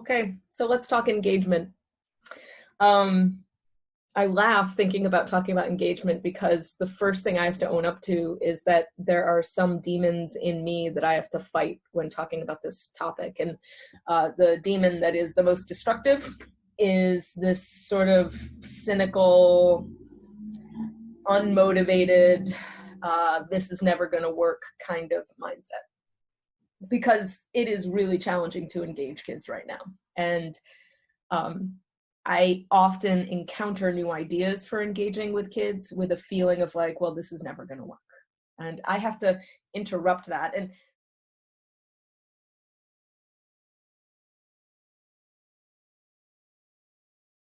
Okay, so let's talk engagement. Um, I laugh thinking about talking about engagement because the first thing I have to own up to is that there are some demons in me that I have to fight when talking about this topic. And the demon that is the most destructive is this sort of cynical, unmotivated, this is never going to work kind of mindset. Because it is really challenging to engage kids right now. And I often encounter new ideas for engaging with kids with a feeling of like, well, this is never going to work. And I have to interrupt that. And